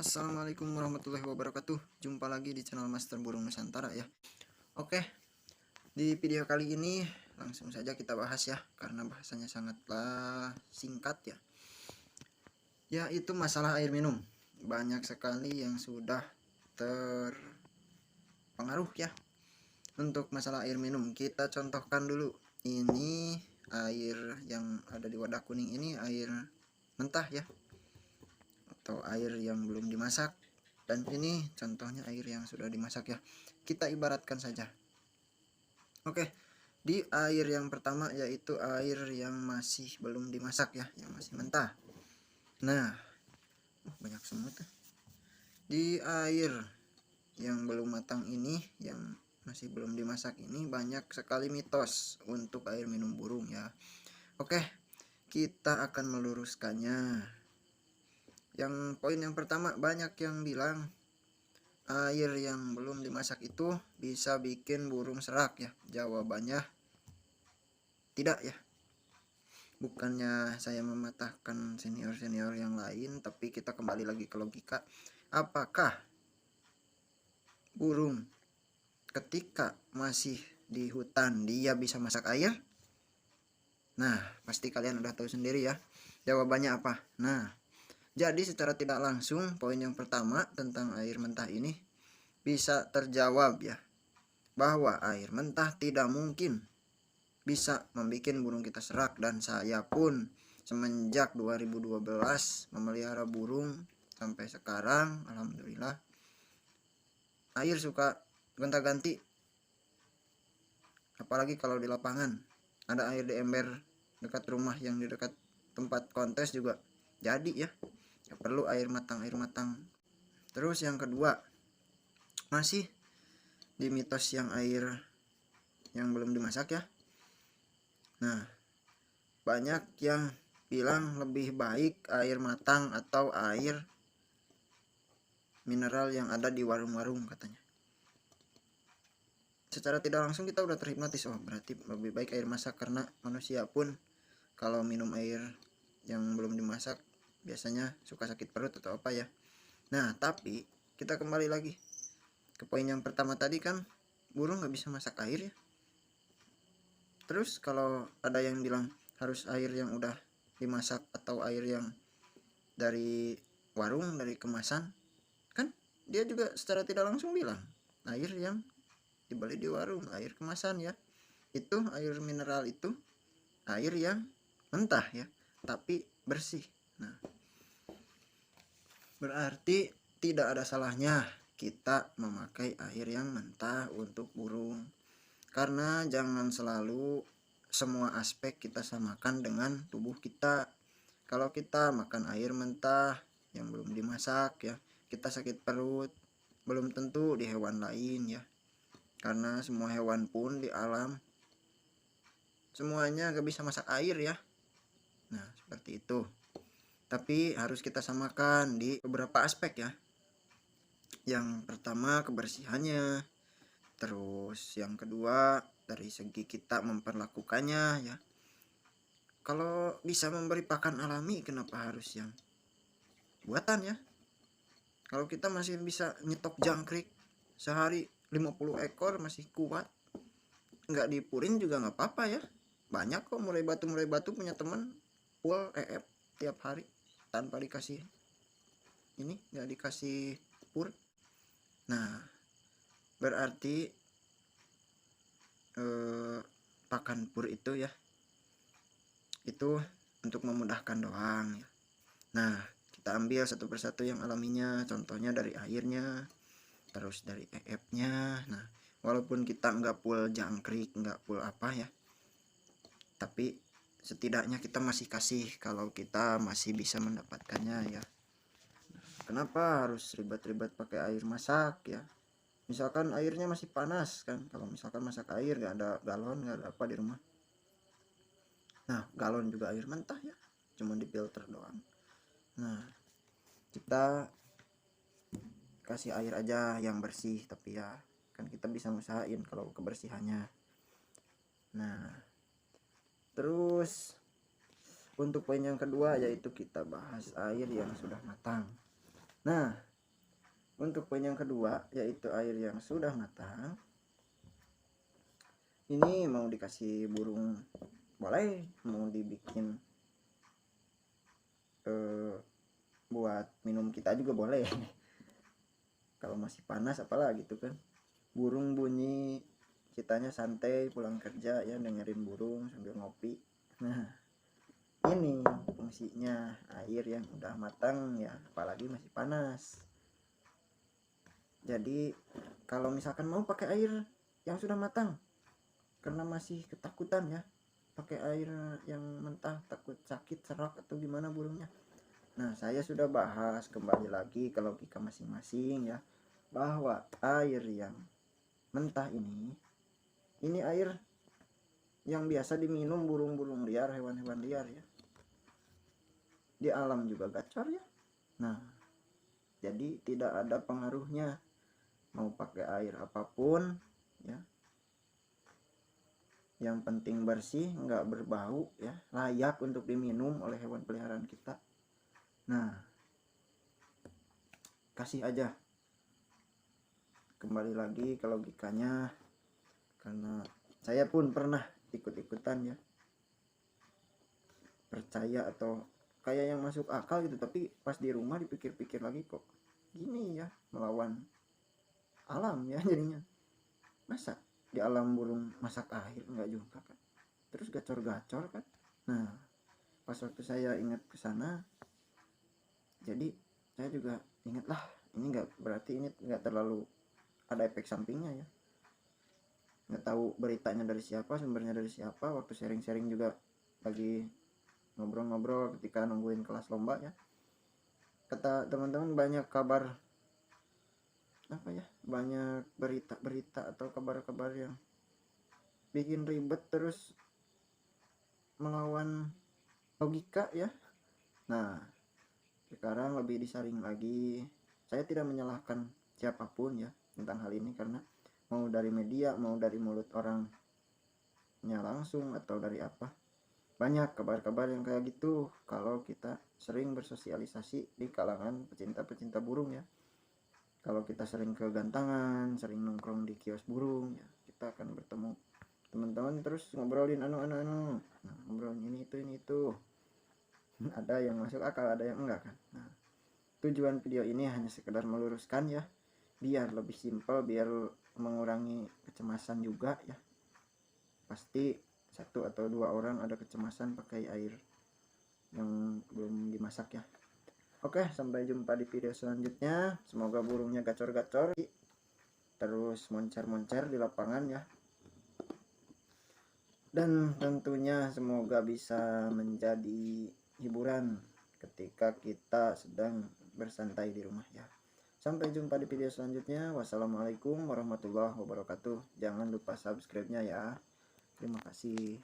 Assalamualaikum warahmatullahi wabarakatuh. Jumpa lagi di channel Master Burung Nusantara ya. Oke, di video kali ini langsung saja kita bahas ya, karena bahasanya sangatlah singkat ya. Yaitu masalah air minum. Banyak sekali yang sudah terpengaruh ya untuk masalah air minum. Kita contohkan dulu. Ini air yang ada di wadah kuning ini air mentah ya, atau air yang belum dimasak. Dan ini contohnya air yang sudah dimasak ya. Kita ibaratkan saja. Oke, di air yang pertama yaitu air yang masih belum dimasak ya, yang masih mentah. Nah, banyak semut tuh. Di air yang belum matang ini, yang masih belum dimasak ini, banyak sekali mitos untuk air minum burung ya. Oke, kita akan meluruskannya. Yang poin yang pertama, banyak yang bilang air yang belum dimasak itu bisa bikin burung serak ya. Jawabannya tidak ya. Bukannya saya mematahkan senior-senior yang lain, tapi kita kembali lagi ke logika. Apakah burung ketika masih di hutan dia bisa masak air? Nah, pasti kalian udah tahu sendiri ya. Jawabannya apa? Nah, jadi secara tidak langsung poin yang pertama tentang air mentah ini bisa terjawab ya, bahwa air mentah tidak mungkin bisa membuat burung kita serak. Dan saya pun semenjak 2012 memelihara burung sampai sekarang, alhamdulillah, air suka gonta-ganti. Apalagi kalau di lapangan ada air di ember dekat rumah yang di dekat tempat kontes juga jadi ya. Gak perlu air matang. Terus yang kedua, masih di mitos yang air yang belum dimasak ya. Nah, banyak yang bilang lebih baik air matang atau air mineral yang ada di warung-warung katanya. Secara tidak langsung kita udah terhipnotis, oh berarti lebih baik air masak, karena manusia pun kalau minum air yang belum dimasak biasanya suka sakit perut atau apa ya. Nah, tapi kita kembali lagi ke poin yang pertama tadi, kan burung nggak bisa masak air ya. Terus kalau ada yang bilang harus air yang udah dimasak atau air yang dari warung, dari kemasan, kan dia juga secara tidak langsung bilang air yang dibeli di warung, air kemasan ya. Itu air mineral, itu air yang mentah ya, tapi bersih. Nah, berarti tidak ada salahnya kita memakai air yang mentah untuk burung. Karena jangan selalu semua aspek kita samakan dengan tubuh kita. Kalau kita makan air mentah yang belum dimasak ya, kita sakit perut. Belum tentu di hewan lain ya. Karena semua hewan pun di alam semuanya gak bisa masak air ya. Nah, seperti itu. Tapi harus kita samakan di beberapa aspek ya. Yang pertama kebersihannya. Terus yang kedua dari segi kita memperlakukannya ya. Kalau bisa memberi pakan alami, kenapa harus yang buatan ya? Kalau kita masih bisa nyetok jangkrik sehari 50 ekor masih kuat, nggak dipurin juga nggak apa-apa ya. Banyak kok mulai batu punya temen full EF tiap hari tanpa dikasih ini, nggak dikasih pur. Nah, berarti pakan pur itu ya, itu untuk memudahkan doang ya. Nah, kita ambil satu persatu yang alaminya, contohnya dari airnya, terus dari EF-nya. Nah, walaupun kita nggak full jangkrik, nggak full apa ya, tapi setidaknya kita masih kasih kalau kita masih bisa mendapatkannya ya. Kenapa harus ribet-ribet pakai air masak ya? Misalkan airnya masih panas kan, kalau misalkan masak air nggak ada galon, nggak ada apa di rumah. Nah, galon juga air mentah ya, cuma difilter doang. Nah, kita kasih air aja yang bersih, tapi ya kan kita bisa usahain kalau kebersihannya. Nah, terus untuk poin yang kedua yaitu kita bahas air yang sudah matang. Nah, Untuk poin yang kedua yaitu air yang sudah matang. Ini mau dikasih burung boleh, mau dibikin buat minum kita juga boleh. Kalau masih panas apalagi gitu kan, burung bunyi kitanya santai pulang kerja ya, dengerin burung sambil ngopi. Nah ini fungsinya air yang udah matang ya, apalagi masih panas. Jadi kalau misalkan mau pakai air yang sudah matang karena masih ketakutan ya pakai air yang mentah, takut sakit serak atau gimana burungnya. Nah saya sudah bahas kembali lagi ke logika masing-masing ya, bahwa air yang mentah ini air yang biasa diminum burung-burung liar, hewan-hewan liar ya, di alam juga gacor ya. Nah jadi tidak ada pengaruhnya mau pakai air apapun ya, yang penting bersih, nggak berbau ya, layak untuk diminum oleh hewan peliharaan kita. Nah kasih aja kembali lagi ke logikanya, karena saya pun pernah ikut-ikutan ya, percaya atau kayak yang masuk akal gitu, tapi pas di rumah dipikir-pikir lagi kok gini ya, melawan alam ya jadinya. Masa di alam burung masak air, enggak juga kan, terus gacor-gacor kan. Nah pas waktu saya ingat ke sana, jadi saya juga ingat lah, ini enggak berarti ini enggak terlalu ada efek sampingnya ya. Nggak tahu beritanya dari siapa, sumbernya dari siapa. Waktu sharing-sharing juga lagi ngobrol-ngobrol ketika nungguin kelas lomba ya, kata teman-teman banyak kabar apa ya, banyak berita-berita atau kabar-kabar yang bikin ribet terus melawan logika ya. Nah sekarang lebih disaring lagi. Saya tidak menyalahkan siapapun ya tentang hal ini, karena mau dari media, mau dari mulut orangnya langsung atau dari apa, banyak kabar-kabar yang kayak gitu. Kalau kita sering bersosialisasi di kalangan pecinta-pecinta burung ya, kalau kita sering ke gantangan, sering nongkrong di kios burung ya, kita akan bertemu teman-teman terus ngobrolin nah, ngobrolin ini itu ada yang masuk akal, ada yang enggak kan. Nah tujuan video ini hanya sekedar meluruskan ya, biar lebih simpel, biar mengurangi kecemasan juga ya. Pasti satu atau dua orang ada kecemasan pakai air yang belum dimasak ya. Oke, sampai jumpa di video selanjutnya. Semoga burungnya gacor-gacor terus moncer-moncer di lapangan ya, dan tentunya semoga bisa menjadi hiburan ketika kita sedang bersantai di rumah ya. Sampai jumpa di video selanjutnya. Wassalamualaikum warahmatullahi wabarakatuh. Jangan lupa subscribe-nya ya. Terima kasih.